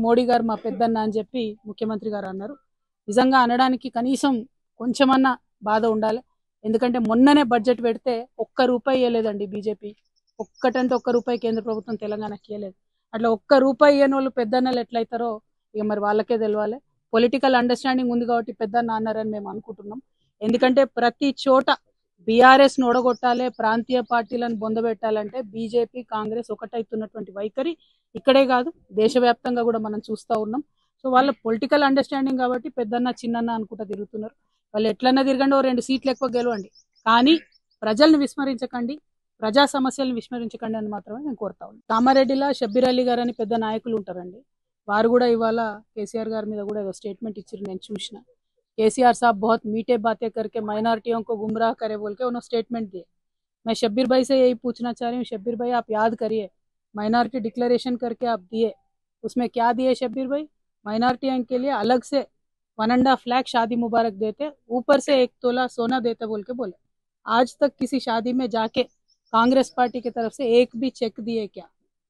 మోడీ గారు మా పెద్దన్న అని చెప్పి ముఖ్యమంత్రి గారు అన్నారు. నిజంగా అనడానికి కనీసం కొంచెమన్నా బాధ ఉండాలి. ఎందుకంటే మొన్ననే బడ్జెట్ పెడితే ఒక్క రూపాయి ఇవ్వలేదండి బీజేపీ. ఒక్కటంటే ఒక్క రూపాయి కేంద్ర ప్రభుత్వం తెలంగాణకి ఇవ్వలేదు. అట్లా ఒక్క రూపాయి ఇవ్వని వాళ్ళు పెద్దన్నలు ఎట్లయితారో ఇక మరి వాళ్ళకే తెలవాలి. పొలిటికల్ అండర్స్టాండింగ్ ఉంది కాబట్టి పెద్దన్న అన్నారని మేము అనుకుంటున్నాం. ఎందుకంటే ప్రతి చోట బీఆర్ఎస్ ను ఓడగొట్టాలి, ప్రాంతీయ పార్టీలను బొందబెట్టాలంటే బీజేపీ కాంగ్రెస్ ఒకటైతున్నటువంటి వైఖరి ఇక్కడే కాదు దేశవ్యాప్తంగా కూడా మనం చూస్తూ ఉన్నాం. సో వాళ్ళ పొలిటికల్ అండర్స్టాండింగ్ కాబట్టి పెద్దన్న చిన్నన్న అనుకుంటా తిరుగుతున్నారు. వాళ్ళు ఎట్లన్నా తిరగండి, ఓ 2 సీట్లు ఎక్కువ గెలవండి, కానీ ప్రజల్ని విస్మరించకండి, ప్రజా సమస్యలను విస్మరించకండి అని మాత్రమే నేను కోరుతా ఉన్నాను. కామారెడ్డిలో షబ్బీర్ అలీ గారు అని పెద్ద నాయకులు ఉంటారండి. వారు కూడా ఇవాళ కేసీఆర్ గారి మీద కూడా ఏదో స్టేట్మెంట్ ఇచ్చారు, నేను చూసిన. केसीआर साहब बहुत मीठे बातें करके माइनॉरिटियों को गुमराह करे बोल के उन्होंने स्टेटमेंट दिए। मैं शब्बीर भाई से यही पूछना चाह रही हूँ, शब्बीर भाई आप याद करिए, माइनॉरिटी डिक्लेरेशन करके आप दिए, उसमें क्या दिए शब्बीर भाई? माइनॉरिटियों के लिए अलग से 1.5 लाख शादी मुबारक देते, ऊपर से 1 तोला सोना देते बोल के बोले। आज तक किसी शादी में जाके कांग्रेस पार्टी की तरफ से एक भी चेक दिए क्या?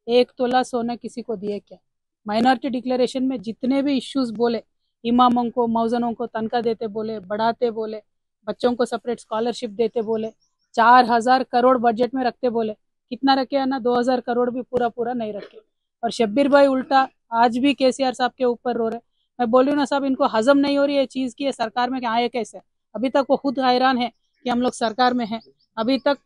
1 तोला सोना किसी को दिए क्या? माइनॉरिटी डिक्लेरेशन में जितने भी इश्यूज बोले, इमामों को मौजनों को तनख्वाह देते बोले, बढ़ाते बोले, बच्चों को सेपरेट स्कॉलरशिप देते बोले, 4000 करोड़ बजट में रखते बोले, कितना रखे है ना? 2000 करोड़ भी पूरा नहीं रखे। और शब्बीर भाई उल्टा आज भी केसीआर साहब के ऊपर रो रहे। मैं बोल रही हूँ ना साहब, इनको हजम नहीं हो रही है चीज की, सरकार में आए कैसे? अभी तक वो खुद हैरान है कि हम लोग सरकार में हैं। अभी तक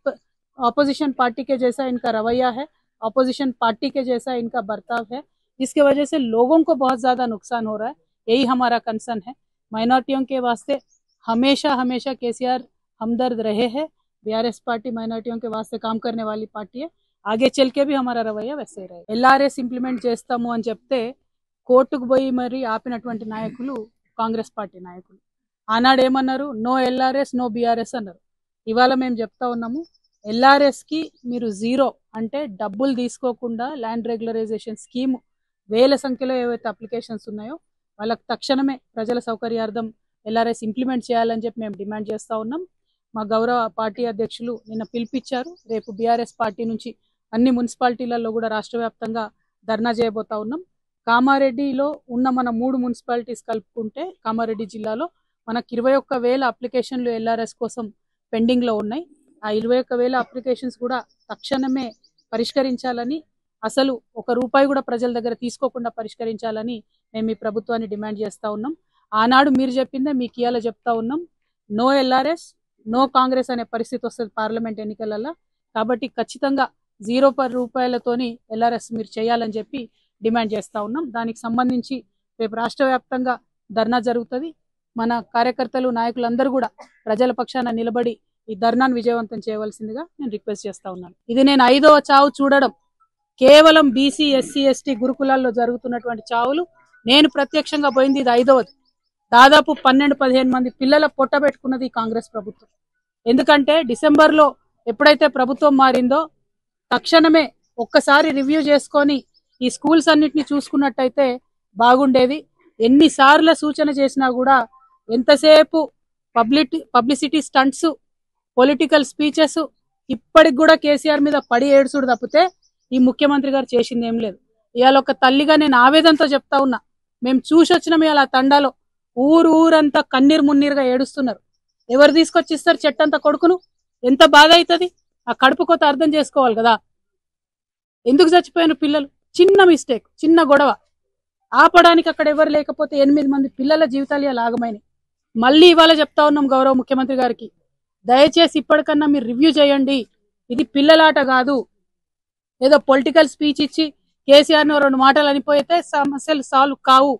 ऑपोजिशन पार्टी के जैसा इनका रवैया है, ऑपोजिशन पार्टी के जैसा इनका बर्ताव है, जिसके वजह से लोगों को बहुत ज्यादा नुकसान हो रहा है। यही हमारा कंसर्न है। माइनॉरिटियों के वास्ते हमेशा केसीआर हमदर्द रहे हैं। बीआरएस पार्टी माइनॉरिटियों के वास्ते काम करने वाली पार्टी है, आगे चल के भी हमारा रवैया वैसे ही रहेगा। एलआरएस इंप्लीमेंट చేస్తాము అని చెప్తే కోర్టుకు పోయి మరి ఆపినటువంటి నాయకులు కాంగ్రెస్ పార్టీ నాయకులు. ఆనాడు ఏమన్నారు? నో ఎల్ఆర్ఎస్ నో బీఆర్ఎస్ అన్నారు. ఇవాళ మేము చెప్తా ఉన్నాము, ఎల్ఆర్ఎస్ కి మీరు 0 అంటే డబ్బులు తీసుకోకుండా ల్యాండ్ రెగ్యులరైజేషన్ స్కీమ్ వేల సంఖ్యలో ఏవైతే అప్లికేషన్స్ ఉన్నాయో వాళ్ళకి తక్షణమే ప్రజల సౌకర్యార్థం ఎల్ఆర్ఎస్ ఇంప్లిమెంట్ చేయాలని చెప్పి మేము డిమాండ్ చేస్తూ ఉన్నాం. మా గౌరవ పార్టీ అధ్యక్షులు నిన్న పిలిపించారు. రేపు బీఆర్ఎస్ పార్టీ నుంచి అన్ని మున్సిపాలిటీలలో కూడా రాష్ట్ర వ్యాప్తంగా ధర్నా చేయబోతా ఉన్నాం. కామారెడ్డిలో ఉన్న మన 3 మున్సిపాలిటీస్ కలుపుకుంటే కామారెడ్డి జిల్లాలో మనకు 21,000 అప్లికేషన్లు ఎల్ఆర్ఎస్ కోసం పెండింగ్లో ఉన్నాయి. ఆ 21,000 అప్లికేషన్స్ కూడా తక్షణమే పరిష్కరించాలని, అసలు 1 రూపాయి కూడా ప్రజల దగ్గర తీసుకోకుండా పరిష్కరించాలని మేము ఈ ప్రభుత్వాన్ని డిమాండ్ చేస్తూ ఉన్నాం. ఆనాడు మీరు చెప్పిందే మీకు ఇవాళ చెప్తా ఉన్నాం, నో ఎల్ఆర్ఎస్ నో కాంగ్రెస్ అనే పరిస్థితి వస్తుంది పార్లమెంట్ ఎన్నికలలో. కాబట్టి ఖచ్చితంగా 0 రూపాయలతోని ఎల్ఆర్ఎస్ మీరు చేయాలని చెప్పి డిమాండ్ చేస్తూ ఉన్నాం. దానికి సంబంధించి రేపు రాష్ట్ర వ్యాప్తంగా ధర్నా జరుగుతుంది. మన కార్యకర్తలు నాయకులందరూ కూడా ప్రజల పక్షాన నిలబడి ఈ ధర్నాను విజయవంతం చేయవలసిందిగా నేను రిక్వెస్ట్ చేస్తా ఉన్నాను. ఇది నేను 5వ చావు చూడడం, కేవలం బీసీ ఎస్సీ ఎస్టీ గురుకులాల్లో జరుగుతున్నటువంటి చావులు నేను ప్రత్యక్షంగా పోయింది ఇది 5వది. దాదాపు 12-15 మంది పిల్లల పొట్ట పెట్టుకున్నది కాంగ్రెస్ ప్రభుత్వం. ఎందుకంటే డిసెంబర్లో ఎప్పుడైతే ప్రభుత్వం మారిందో తక్షణమే ఒక్కసారి రివ్యూ చేసుకొని ఈ స్కూల్స్ అన్నిటిని చూసుకున్నట్టయితే బాగుండేది. ఎన్నిసార్లు సూచన చేసినా కూడా ఎంతసేపు పబ్లిసిటీ స్టంట్స్, పొలిటికల్ స్పీచెస్, ఇప్పటికి కూడా కేసీఆర్ మీద పడి ఏడుసుడు తప్పితే ఈ ముఖ్యమంత్రి గారు చేసింది ఏం లేదు. ఇవాళ ఒక తల్లిగా నేను ఆవేదనతో చెప్తా ఉన్నా, మేము చూసొచ్చినాం ఇవాళ తండాలో ఊరంతా కన్నీరు మున్నీరుగా ఏడుస్తున్నారు. ఎవరు తీసుకొచ్చిస్తారు చెట్టంతా కొడుకును? ఎంత బాధ అవుతుంది. ఆ కడుపు కొత్త అర్థం చేసుకోవాలి కదా. ఎందుకు చచ్చిపోయిన పిల్లలు? చిన్న మిస్టేక్, చిన్న గొడవ ఆపడానికి అక్కడ ఎవరు లేకపోతే 8 మంది పిల్లల జీవితాలు ఇలా ఆగమైనాయి. మళ్ళీ ఇవాళ చెప్తా ఉన్నాం గౌరవ ముఖ్యమంత్రి గారికి, దయచేసి ఇప్పటికన్నా మీరు రివ్యూ చేయండి. ఇది పిల్లలాట కాదు. ఏదో పొలిటికల్ స్పీచ్ ఇచ్చి కేసీఆర్ని 2 మాటలు అనిపోయితే సమస్యలు సాల్వ్ కావు.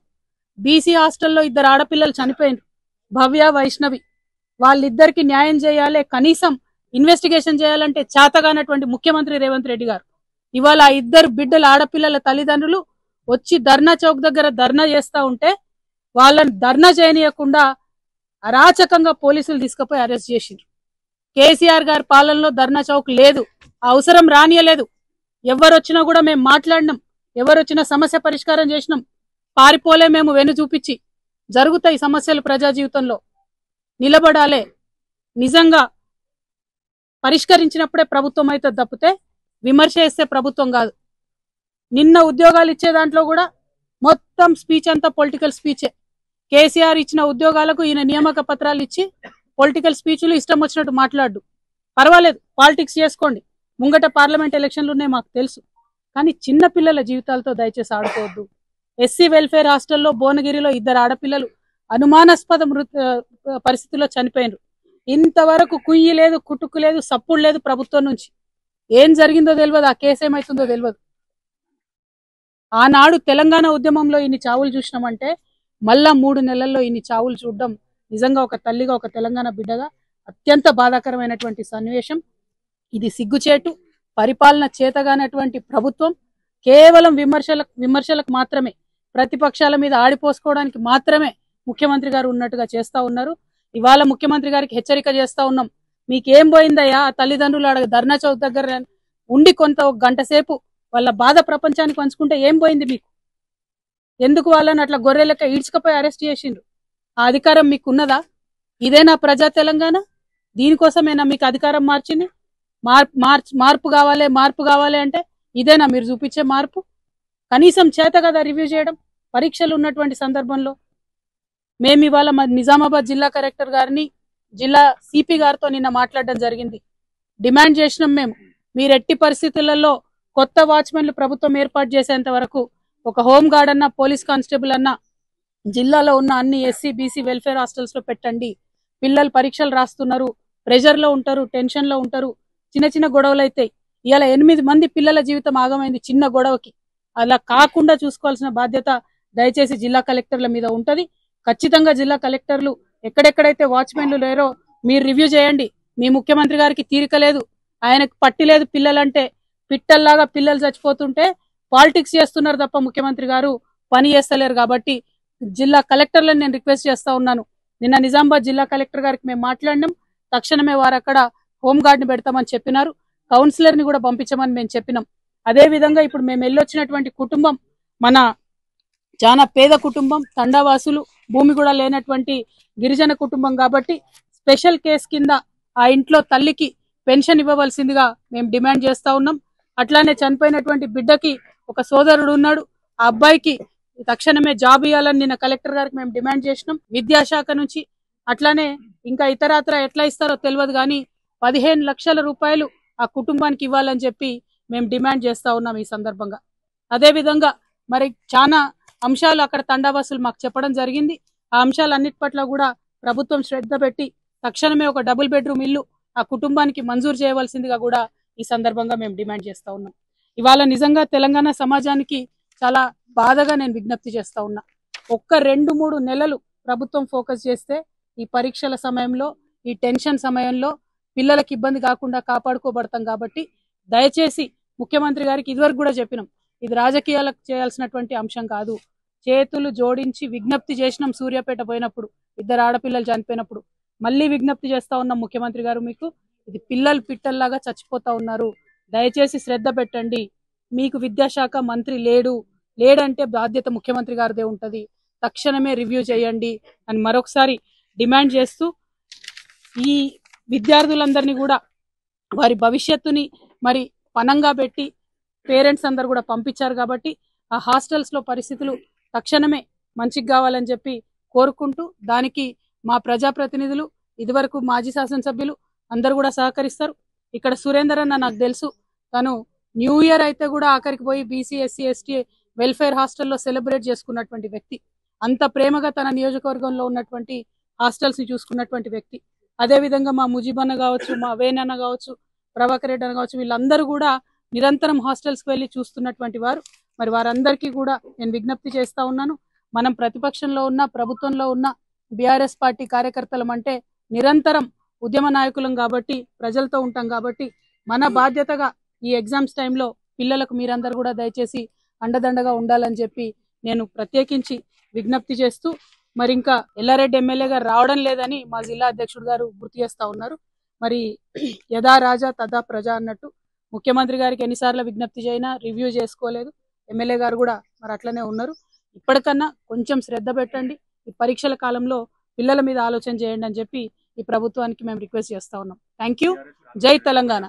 బీసీ హాస్టల్లో 2 ఆడపిల్లలు చనిపోయినారు, భవ్య వైష్ణవి. వాళ్ళిద్దరికి న్యాయం చేయాలి, కనీసం ఇన్వెస్టిగేషన్ చేయాలంటే చేతగానటువంటి ముఖ్యమంత్రి రేవంత్ రెడ్డి గారు ఇవాళ 2 బిడ్డల ఆడపిల్లల తల్లిదండ్రులు వచ్చి ధర్నా చౌక్ దగ్గర ధర్నా చేస్తా ఉంటే వాళ్ళని ధర్నా చేయనీయకుండా అరాచకంగా పోలీసులు తీసుకుపోయి అరెస్ట్ చేసిండ్రు. కేసీఆర్ గారి పాలనలో ధర్నా చౌక్ లేదు, అవసరం రానియలేదు. ఎవరొచ్చినా కూడా మేము మాట్లాడినాం, ఎవరొచ్చినా సమస్య పరిష్కారం చేసినాం. పారిపోలే మేము వెను చూపించి. జరుగుతాయి సమస్యలు ప్రజా జీవితంలో, నిలబడాలే. నిజంగా పరిష్కరించినప్పుడే ప్రభుత్వం అయితే తప్పితే విమర్శ చేస్తే ప్రభుత్వం కాదు. నిన్న ఉద్యోగాలు ఇచ్చే దాంట్లో కూడా మొత్తం స్పీచ్ అంతా పొలిటికల్ స్పీచే. కేసీఆర్ ఇచ్చిన ఉద్యోగాలకు ఈయన నియామక పత్రాలు ఇచ్చి పొలిటికల్ స్పీచ్లు ఇష్టం వచ్చినట్టు మాట్లాడు. పర్వాలేదు, పాలిటిక్స్ చేసుకోండి, ముంగట పార్లమెంట్ ఎలక్షన్లు ఉన్నాయి మాకు తెలుసు, కానీ చిన్న పిల్లల జీవితాలతో దయచేసి ఆడుకోవద్దు. ఎస్సీ వెల్ఫేర్ హాస్టల్లో భువనగిరిలో 2 ఆడపిల్లలు అనుమానాస్పద పరిస్థితుల్లో చనిపోయినారు. ఇంతవరకు కుయ్యి లేదు, కుటుక్కు లేదు, సప్పుడు లేదు ప్రభుత్వం నుంచి. ఏం జరిగిందో తెలియదు, ఆ కేసు ఏమైతుందో తెలియదు. ఆనాడు తెలంగాణ ఉద్యమంలో ఇన్ని చావులు చూసినామంటే మళ్ళా 3 నెలల్లో ఇన్ని చావులు చూడడం నిజంగా ఒక తల్లిగా, ఒక తెలంగాణ బిడ్డగా అత్యంత బాధాకరమైనటువంటి సన్నివేశం. ఇది సిగ్గుచేటు. పరిపాలన చేతగానటువంటి ప్రభుత్వం కేవలం విమర్శలకు మాత్రమే, ప్రతిపక్షాల మీద ఆడిపోసుకోవడానికి మాత్రమే ముఖ్యమంత్రి గారు ఉన్నట్టుగా చేస్తా ఉన్నారు. ఇవాళ ముఖ్యమంత్రి గారికి హెచ్చరిక చేస్తా ఉన్నాం. మీకేం పోయిందయ్యా? తల్లిదండ్రులు అడగ ధర్నా చౌక్ దగ్గర ఉండి కొంత 1 గంట సేపు వాళ్ళ బాధ ప్రపంచానికి పంచుకుంటే ఏం పోయింది మీకు? ఎందుకు వాళ్ళని అట్లా గొర్రెలెక్క ఈడ్చుకపోయి అరెస్ట్ చేసిండ్రు? ఆ అధికారం మీకు ఉన్నదా? ఇదేనా ప్రజా తెలంగాణ? దీనికోసమేనా మీకు అధికారం మార్చింది? మార్పు కావాలి అంటే ఇదేనా మీరు చూపించే మార్పు? కనీసం చేత కదా రివ్యూ చేయడం పరీక్షలు ఉన్నటువంటి సందర్భంలో. మేము ఇవాళ నిజామాబాద్ జిల్లా కలెక్టర్ గారిని, జిల్లా సిపి గారితో నిన్న మాట్లాడడం జరిగింది. డిమాండ్ చేసినాం మేము, మీరు ఎట్టి పరిస్థితులలో కొత్త వాచ్మెన్లు ప్రభుత్వం ఏర్పాటు చేసేంత వరకు ఒక హోమ్ గార్డ్ అన్న, పోలీస్ కానిస్టేబుల్ అన్న జిల్లాలో ఉన్న అన్ని ఎస్సీ బీసీ వెల్ఫేర్ హాస్టల్స్ లో పెట్టండి. పిల్లలు పరీక్షలు రాస్తున్నారు, ప్రెషర్ లో ఉంటారు, టెన్షన్ లో ఉంటారు, చిన్న చిన్న గొడవలు అవుతాయి. ఇలా 8 మంది పిల్లల జీవితం ఆగమైంది చిన్న గొడవకి. అలా కాకుండా చూసుకోవాల్సిన బాధ్యత దయచేసి జిల్లా కలెక్టర్ల మీద ఉంటది. ఖచ్చితంగా జిల్లా కలెక్టర్లు ఎక్కడెక్కడైతే వాచ్మెన్లు లేరో మీరు రివ్యూ చేయండి. మీ ముఖ్యమంత్రి గారికి తీరిక లేదు, ఆయనకు పట్టి లేదు. పిల్లలంటే పిట్టల్లాగా పిల్లలు చచ్చిపోతుంటే పాలిటిక్స్ చేస్తున్నారు తప్ప ముఖ్యమంత్రి గారు పని చేస్తలేరు. కాబట్టి జిల్లా కలెక్టర్లను నేను రిక్వెస్ట్ చేస్తా ఉన్నాను. నిన్న నిజామాబాద్ జిల్లా కలెక్టర్ గారికి మేము మాట్లాడినాం. తక్షణమే వారు అక్కడ హోంగార్డ్ ని పెడతామని చెప్పినారు. కౌన్సిలర్ ని కూడా పంపించమని మేము చెప్పినాం. అదే విధంగా ఇప్పుడు మేము వెళ్ళొచ్చినటువంటి కుటుంబం మన చాలా పేద కుటుంబం, తండావాసులు, భూమి కూడా లేనటువంటి గిరిజన కుటుంబం. కాబట్టి స్పెషల్ కేసు కింద ఆ ఇంట్లో తల్లికి పెన్షన్ ఇవ్వవలసిందిగా మేము డిమాండ్ చేస్తా ఉన్నాం. అట్లానే చనిపోయినటువంటి బిడ్డకి ఒక సోదరుడు ఉన్నాడు, ఆ అబ్బాయికి తక్షణమే జాబ్ ఇవ్వాలని నిన్న కలెక్టర్ గారికి మేము డిమాండ్ చేసినాం. విద్యాశాఖ నుంచి అట్లానే ఇంకా ఇతరాత్ర ఎట్లా ఇస్తారో తెలియదు కానీ 15 లక్షల రూపాయలు ఆ కుటుంబానికి ఇవ్వాలని చెప్పి మేము డిమాండ్ చేస్తా ఉన్నాం ఈ సందర్భంగా. అదే విధంగా మరి చాలా అంశాలు అక్కడ తండావాసులు మాకు చెప్పడం జరిగింది. ఆ అంశాలన్నిటి పట్ల కూడా ప్రభుత్వం శ్రద్ధ పెట్టి తక్షణమే ఒక డబుల్ బెడ్రూమ్ ఇల్లు ఆ కుటుంబానికి మంజూరు చేయవలసిందిగా కూడా ఈ సందర్భంగా మేము డిమాండ్ చేస్తా ఉన్నాం. ఇవాళ నిజంగా తెలంగాణ సమాజానికి చాలా బాధగా నేను విజ్ఞప్తి చేస్తా ఉన్నా. ఒక్క 2-3 నెలలు ప్రభుత్వం ఫోకస్ చేస్తే ఈ పరీక్షల సమయంలో, ఈ టెన్షన్ సమయంలో పిల్లలకి ఇబ్బంది కాకుండా కాపాడుకోబడతాం. కాబట్టి దయచేసి ముఖ్యమంత్రి గారికి ఇదివరకు కూడా చెప్పినాం, ఇది రాజకీయాలకు చేయాల్సినటువంటి అంశం కాదు. చేతులు జోడించి విజ్ఞప్తి చేసినాం సూర్యాపేట పోయినప్పుడు, 2 ఆడపిల్లలు చనిపోయినప్పుడు. మళ్ళీ విజ్ఞప్తి చేస్తా ఉన్నాం ముఖ్యమంత్రి గారు, మీకు ఇది పిల్లలు పిట్టల్లాగా చచ్చిపోతా ఉన్నారు, దయచేసి శ్రద్ధ పెట్టండి. మీకు విద్యాశాఖ మంత్రి లేడంటే బాధ్యత ముఖ్యమంత్రి గారిదే ఉంటది, తక్షణమే రివ్యూ చేయండి అని మరొకసారి డిమాండ్ చేస్తూ, ఈ విద్యార్థులందరినీ కూడా వారి భవిష్యత్తుని మరి పనంగా పెట్టి పేరెంట్స్ అందరు కూడా పంపించారు. కాబట్టి ఆ హాస్టల్స్ లో పరిస్థితులు తక్షణమే మంచిగా కావాలని చెప్పి కోరుకుంటూ, దానికి మా ప్రజాప్రతినిధులు, ఇదివరకు మాజీ శాసనసభ్యులు అందరు కూడా సహకరిస్తారు. ఇక్కడ సురేందర్ అన్న నాకు తెలుసు, తను న్యూ ఇయర్ అయితే కూడా ఆఖరికి పోయి బీసీ ఎస్సీ ఎస్టీ వెల్ఫేర్ హాస్టల్లో సెలబ్రేట్ చేసుకున్నటువంటి వ్యక్తి. అంత ప్రేమగా తన నియోజకవర్గంలో ఉన్నటువంటి హాస్టల్స్ ని చూసుకున్నటువంటి వ్యక్తి. అదే విధంగా మా ముజీబన్న కావచ్చు, మా వేణన్న కావచ్చు, ప్రభాకర్ రెడ్డి అన్న కావచ్చు, వీళ్ళందరూ కూడా నిరంతరం హాస్టల్స్ కి వెళ్లి చూస్తున్నటువంటి వారు. మరి వారందరికీ కూడా నేను విజ్ఞప్తి చేస్తా ఉన్నాను, మనం ప్రతిపక్షంలో ఉన్న, ప్రభుత్వంలో ఉన్న బీఆర్ఎస్ పార్టీ కార్యకర్తలం అంటే నిరంతరం ఉద్యమ నాయకులం కాబట్టి, ప్రజలతో ఉంటాం కాబట్టి మన బాధ్యతగా ఈ ఎగ్జామ్స్ టైంలో పిల్లలకు మీరందరూ కూడా దయచేసి అండదండగా ఉండాలని చెప్పి నేను ప్రత్యేకించి విజ్ఞప్తి చేస్తూ, మరి ఇంకా ఎల్లారెడ్డి ఎమ్మెల్యే గారు రావడం లేదని మా జిల్లా అధ్యక్షుడు గారు గుర్తు చేస్తా ఉన్నారు. మరి యథా రాజా తథా ప్రజ అన్నట్టు ముఖ్యమంత్రి గారికి ఎన్నిసార్లు విజ్ఞప్తి చేసినా రివ్యూ చేసుకోలేదు. ఎమ్మెల్యే గారు కూడా మరి అట్లనే ఉన్నారు. ఇప్పటికన్నా కొంచెం శ్రద్ధ పెట్టండి, ఈ పరీక్షల కాలంలో పిల్లల మీద ఆలోచన చేయండి అని చెప్పి ఈ ప్రభుత్వానికి మేము రిక్వెస్ట్ చేస్తా ఉన్నాం. Thank you. జై తెలంగాణ.